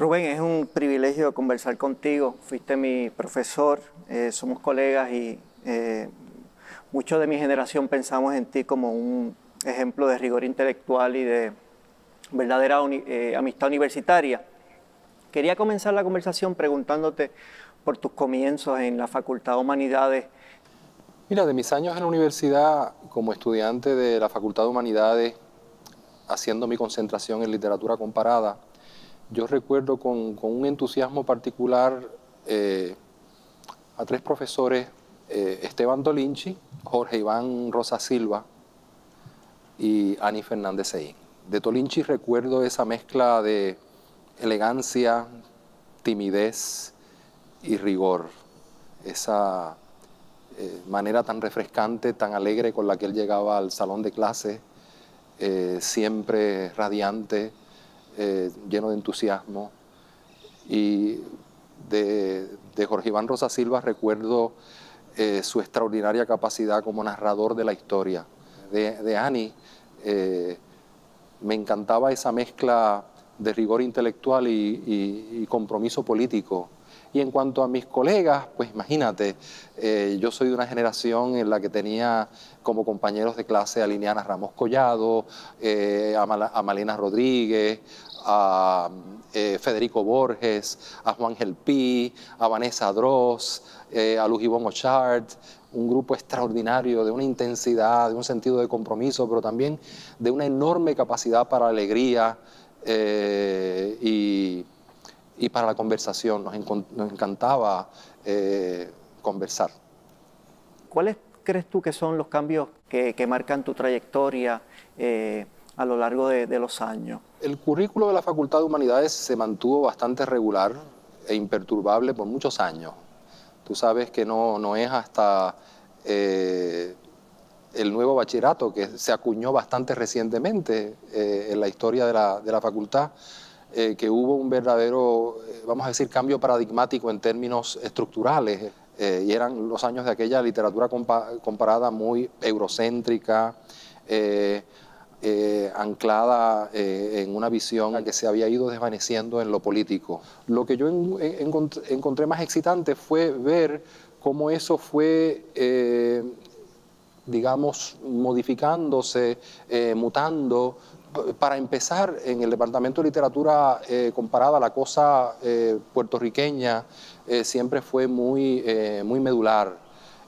Rubén, es un privilegio conversar contigo. Fuiste mi profesor, somos colegas y muchos de mi generación pensamos en ti como un ejemplo de rigor intelectual y de verdadera amistad universitaria. Quería comenzar la conversación preguntándote por tus comienzos en la Facultad de Humanidades. Mira, de mis años en la universidad, como estudiante de la Facultad de Humanidades, haciendo mi concentración en literatura comparada, yo recuerdo con un entusiasmo particular a tres profesores, Esteban Dolinchi, Jorge Iván Rosa Silva y Ani Fernández Seín. De Dolinchi recuerdo esa mezcla de elegancia, timidez y rigor, esa manera tan refrescante, tan alegre con la que él llegaba al salón de clase, siempre radiante, lleno de entusiasmo. Y de Jorge Iván Rosa Silva recuerdo su extraordinaria capacidad como narrador de la historia. De Ani me encantaba esa mezcla de rigor intelectual y compromiso político. Y en cuanto a mis colegas, pues imagínate, yo soy de una generación en la que tenía como compañeros de clase a Liliana Ramos Collado, a Malena Rodríguez, a Federico Borges, a Juan Gelpi, a Vanessa Dross, a Luz Ivonne Ochart, un grupo extraordinario de una intensidad, de un sentido de compromiso, pero también de una enorme capacidad para la alegría y para la conversación. Nos encantaba conversar. ¿Cuáles crees tú que son los cambios que marcan tu trayectoria a lo largo de los años? El currículo de la Facultad de Humanidades se mantuvo bastante regular e imperturbable por muchos años. Tú sabes que no es hasta el nuevo bachillerato, que se acuñó bastante recientemente en la historia de la facultad, que hubo un verdadero, vamos a decir, cambio paradigmático en términos estructurales. Y eran los años de aquella literatura comparada muy eurocéntrica, anclada en una visión que se había ido desvaneciendo en lo político. Lo que yo encontré más excitante fue ver cómo eso fue, digamos, modificándose, mutando. Para empezar, en el Departamento de Literatura Comparada, la cosa puertorriqueña siempre fue muy medular.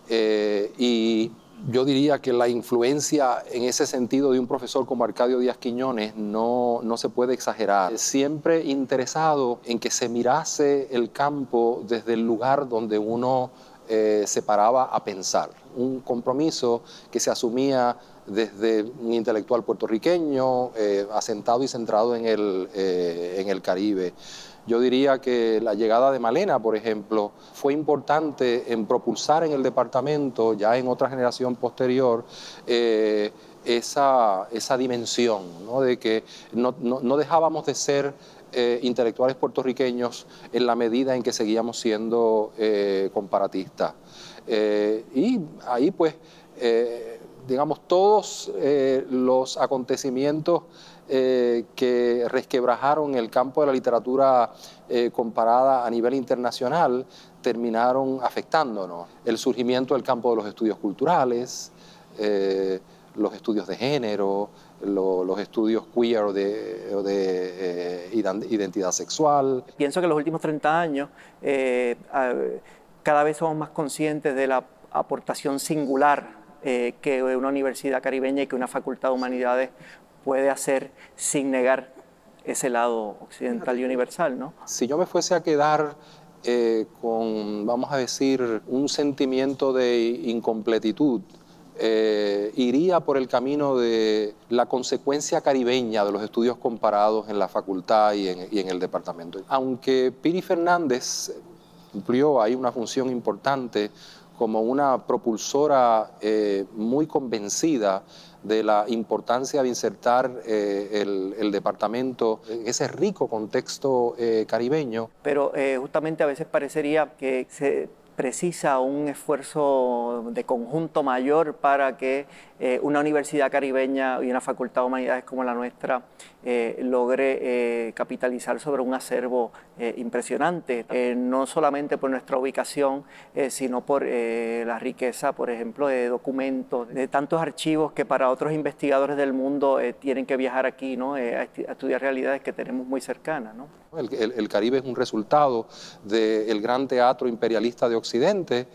Y yo diría que la influencia en ese sentido de un profesor como Arcadio Díaz Quiñones no se puede exagerar. Siempre interesado en que se mirase el campo desde el lugar donde uno se paraba a pensar. Un compromiso que se asumía desde un intelectual puertorriqueño, asentado y centrado en el Caribe. Yo diría que la llegada de Malena, por ejemplo, fue importante en propulsar en el departamento, ya en otra generación posterior, esa dimensión, ¿no? De que no dejábamos de ser intelectuales puertorriqueños en la medida en que seguíamos siendo comparatistas. Y ahí pues, digamos, todos los acontecimientos que resquebrajaron el campo de la literatura comparada a nivel internacional terminaron afectándonos. El surgimiento del campo de los estudios culturales, los estudios de género, los estudios queer o de identidad sexual. Pienso que en los últimos 30 años cada vez somos más conscientes de la aportación singular que una universidad caribeña y que una facultad de humanidades puede hacer sin negar ese lado occidental y universal, ¿no? Si yo me fuese a quedar con, vamos a decir, un sentimiento de incompletitud, iría por el camino de la consecuencia caribeña de los estudios comparados en la facultad y en el departamento. Aunque Piri Fernández cumplió ahí una función importante como una propulsora muy convencida de la importancia de insertar el departamento en ese rico contexto caribeño. Pero justamente a veces parecería que se precisa un esfuerzo de conjunto mayor para que una universidad caribeña y una facultad de humanidades como la nuestra logre capitalizar sobre un acervo impresionante, no solamente por nuestra ubicación, sino por la riqueza, por ejemplo, de documentos, de tantos archivos que para otros investigadores del mundo tienen que viajar aquí, ¿no? A estudiar realidades que tenemos muy cercanas, ¿no? El Caribe es un resultado del gran teatro imperialista de Occidente.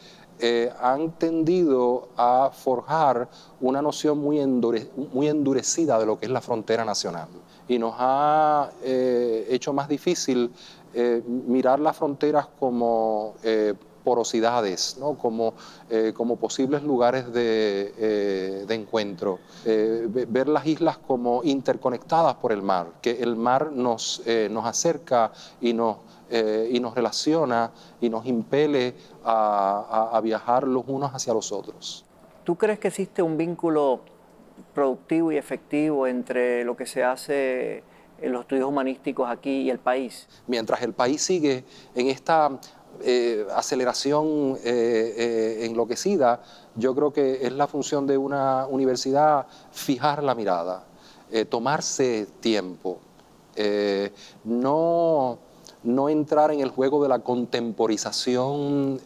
Han tendido a forjar una noción muy endurecida de lo que es la frontera nacional y nos ha hecho más difícil mirar las fronteras como porosidades, ¿no? como posibles lugares de encuentro, ver las islas como interconectadas por el mar, que el mar nos acerca y nos relaciona y nos impele a viajar los unos hacia los otros. ¿Tú crees que existe un vínculo productivo y efectivo entre lo que se hace en los estudios humanísticos aquí y el país? Mientras el país sigue en esta aceleración enloquecida, yo creo que es la función de una universidad fijar la mirada, tomarse tiempo, no entrar en el juego de la contemporización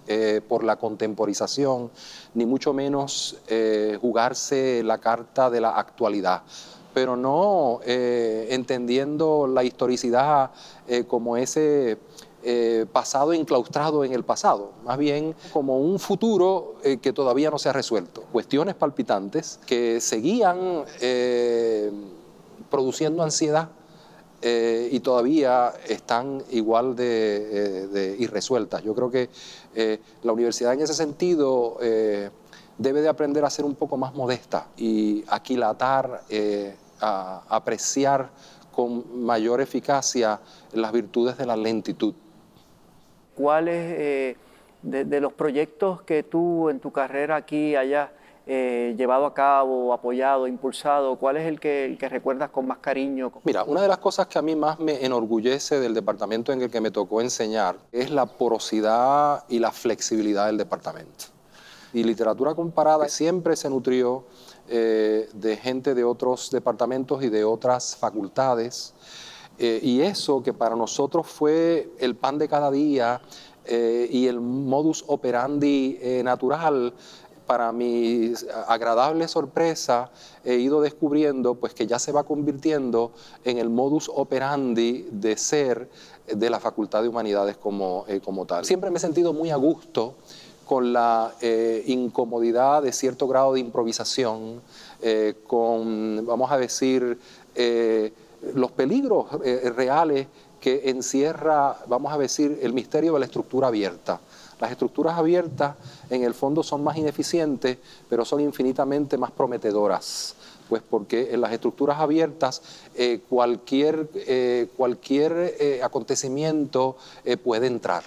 por la contemporización, ni mucho menos jugarse la carta de la actualidad, pero no entendiendo la historicidad como ese pasado enclaustrado en el pasado, más bien como un futuro que todavía no se ha resuelto. Cuestiones palpitantes que seguían produciendo ansiedad y todavía están igual de irresueltas. Yo creo que la universidad en ese sentido debe de aprender a ser un poco más modesta y aquilatar, a apreciar con mayor eficacia las virtudes de la lentitud. ¿Cuáles de los proyectos que tú en tu carrera aquí hayas llevado a cabo, apoyado, impulsado, cuál es el que recuerdas con más cariño? Mira, una de las cosas que a mí más me enorgullece del departamento en el que me tocó enseñar es la porosidad y la flexibilidad del departamento. Y literatura comparada siempre se nutrió de gente de otros departamentos y de otras facultades. Y eso que para nosotros fue el pan de cada día y el modus operandi natural, para mi agradable sorpresa he ido descubriendo pues, que ya se va convirtiendo en el modus operandi de ser de la Facultad de Humanidades como tal. Siempre me he sentido muy a gusto con la incomodidad de cierto grado de improvisación, con, vamos a decir, los peligros reales que encierra, vamos a decir, el misterio de la estructura abierta. Las estructuras abiertas en el fondo son más ineficientes, pero son infinitamente más prometedoras, pues porque en las estructuras abiertas cualquier acontecimiento puede entrar.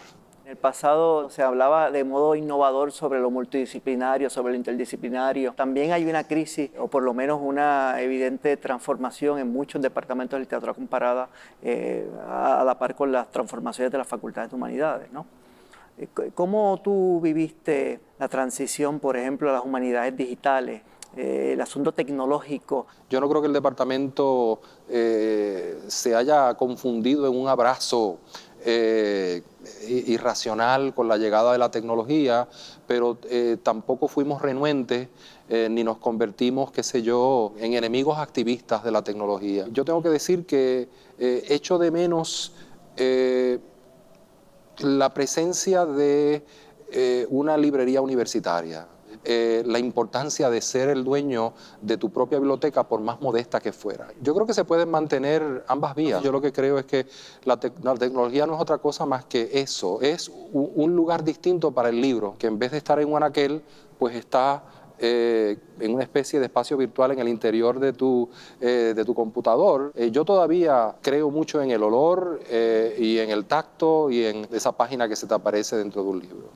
En el pasado se hablaba de modo innovador sobre lo multidisciplinario, sobre lo interdisciplinario. También hay una crisis, o por lo menos una evidente transformación en muchos departamentos de literatura comparada, a la par con las transformaciones de las facultades de humanidades, ¿no? ¿Cómo tú viviste la transición, por ejemplo, a las humanidades digitales, el asunto tecnológico? Yo no creo que el departamento se haya confundido en un abrazo irracional con la llegada de la tecnología, pero tampoco fuimos renuentes ni nos convertimos, qué sé yo, en enemigos activistas de la tecnología. Yo tengo que decir que echo de menos la presencia de una librería universitaria, la importancia de ser el dueño de tu propia biblioteca por más modesta que fuera. Yo creo que se pueden mantener ambas vías. Yo lo que creo es que la tecnología no es otra cosa más que eso, es un lugar distinto para el libro, que en vez de estar en un anaquel, pues está en una especie de espacio virtual en el interior de tu computador. Yo todavía creo mucho en el olor y en el tacto y en esa página que se te aparece dentro de un libro.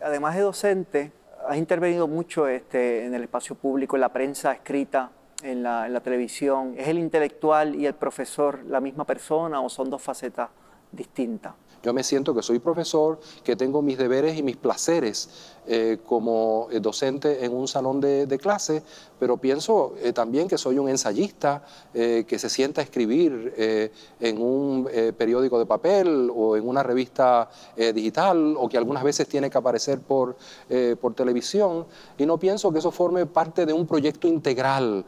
Además de docente, has intervenido mucho en el espacio público, en la prensa escrita, en la televisión. ¿Es el intelectual y el profesor la misma persona o son dos facetas distintas? Yo me siento que soy profesor, que tengo mis deberes y mis placeres como docente en un salón de clase, pero pienso también que soy un ensayista que se sienta a escribir en un periódico de papel o en una revista digital, o que algunas veces tiene que aparecer por televisión, y no pienso que eso forme parte de un proyecto integral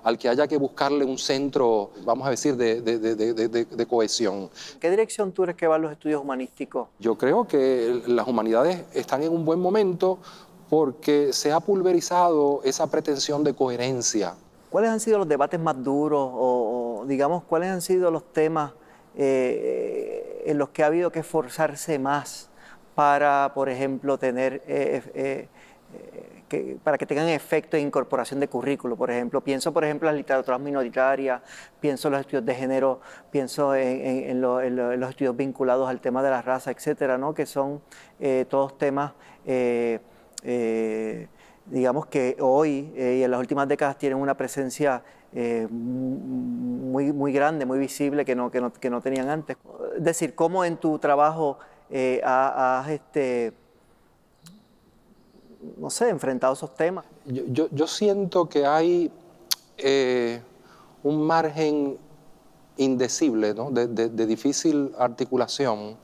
al que haya que buscarle un centro, vamos a decir, de cohesión. ¿Qué dirección tú crees que van los estudios humanísticos? Yo creo que las humanidades están en un buen momento porque se ha pulverizado esa pretensión de coherencia. ¿Cuáles han sido los debates más duros o digamos, cuáles han sido los temas en los que ha habido que esforzarse más para, por ejemplo, tener para que tengan efecto de incorporación de currículo? Por ejemplo, pienso por ejemplo en las literaturas minoritarias, pienso en los estudios de género, pienso en los estudios vinculados al tema de la raza, etcétera, ¿no? Que son todos temas digamos que hoy y en las últimas décadas tienen una presencia muy grande, muy visible que no tenían antes. Es decir, ¿cómo en tu trabajo has no sé, enfrentado esos temas? Yo siento que hay un margen indecible, ¿no? de difícil articulación,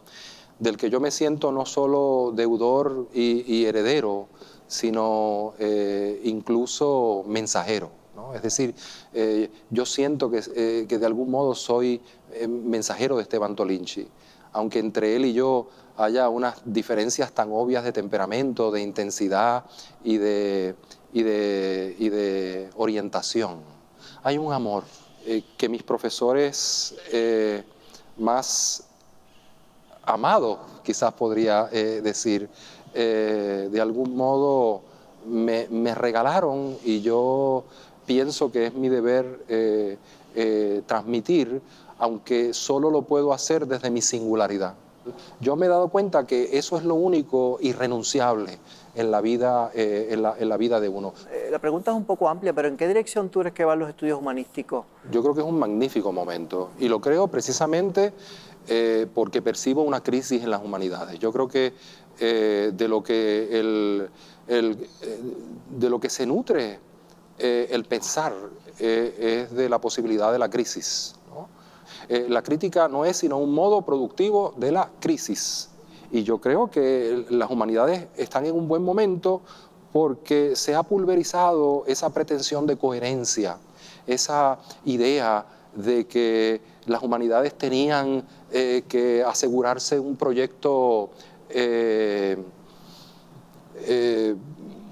del que yo me siento no solo deudor y heredero, sino incluso mensajero, ¿no? Es decir, yo siento que de algún modo soy mensajero de Esteban Tolinchi, aunque entre él y yo haya unas diferencias tan obvias de temperamento, de intensidad y de orientación. Hay un amor que mis profesores más amados, quizás podría decir, de algún modo me regalaron, y yo pienso que es mi deber transmitir, aunque solo lo puedo hacer desde mi singularidad. Yo me he dado cuenta que eso es lo único irrenunciable en la vida, en la vida de uno. La pregunta es un poco amplia, pero ¿en qué dirección tú crees que van los estudios humanísticos? Yo creo que es un magnífico momento, y lo creo precisamente porque percibo una crisis en las humanidades. Yo creo que de lo que se nutre el pensar es de la posibilidad de la crisis, ¿no? La crítica no es sino un modo productivo de la crisis, y yo creo que las humanidades están en un buen momento porque se ha pulverizado esa pretensión de coherencia, esa idea de que las humanidades tenían que asegurarse un proyecto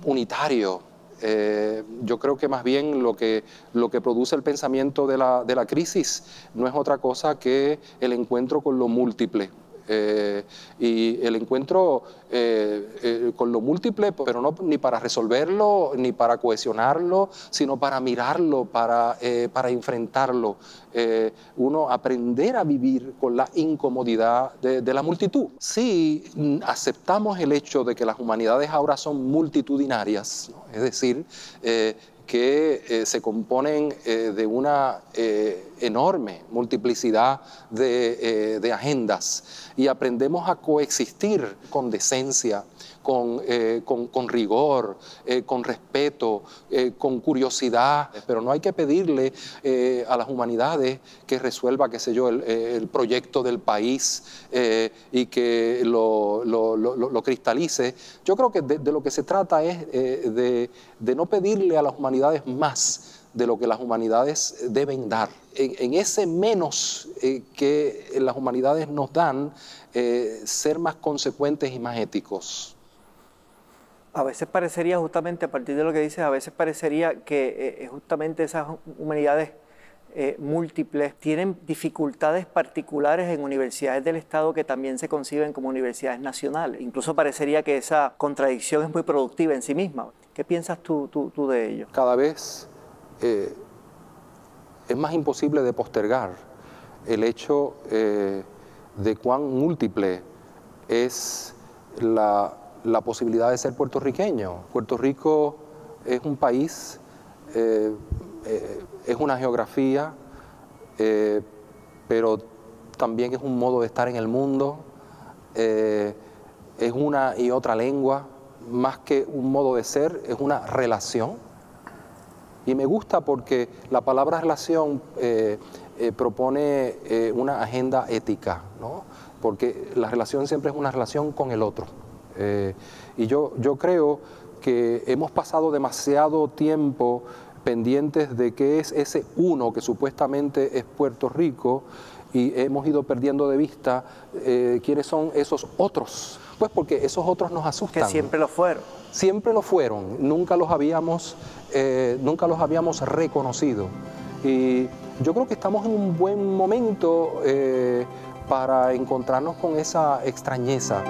unitario. Yo creo que más bien lo que produce el pensamiento de la crisis no es otra cosa que el encuentro con lo múltiple. Y el encuentro con lo múltiple, pero no ni para resolverlo, ni para cohesionarlo, sino para mirarlo, para enfrentarlo. Uno aprender a vivir con la incomodidad de la multitud. Si aceptamos el hecho de que las humanidades ahora son multitudinarias, ¿no? Es decir, que se componen de una enorme multiplicidad de agendas, y aprendemos a coexistir con decencia, con rigor, con respeto, con curiosidad, pero no hay que pedirle a las humanidades que resuelva, qué sé yo, el proyecto del país y que lo cristalice. Yo creo que de lo que se trata es de no pedirle a las humanidades más de lo que las humanidades deben dar. En ese menos que las humanidades nos dan, ser más consecuentes y más éticos. A veces parecería, justamente a partir de lo que dices, a veces parecería que justamente esas humanidades múltiples tienen dificultades particulares en universidades del Estado que también se conciben como universidades nacionales. Incluso parecería que esa contradicción es muy productiva en sí misma. ¿Qué piensas tú de ello? Cada vez es más imposible de postergar el hecho de cuán múltiple es la posibilidad de ser puertorriqueño. Puerto Rico es un país, es una geografía, pero también es un modo de estar en el mundo, es una y otra lengua, más que un modo de ser, es una relación. Y me gusta porque la palabra relación propone una agenda ética, ¿no? Porque la relación siempre es una relación con el otro. Y yo creo que hemos pasado demasiado tiempo pendientes de qué es ese uno que supuestamente es Puerto Rico, y hemos ido perdiendo de vista quiénes son esos otros. Pues porque esos otros nos asustan. Que siempre lo fueron. Siempre lo fueron, nunca los habíamos reconocido. Y yo creo que estamos en un buen momento para encontrarnos con esa extrañeza.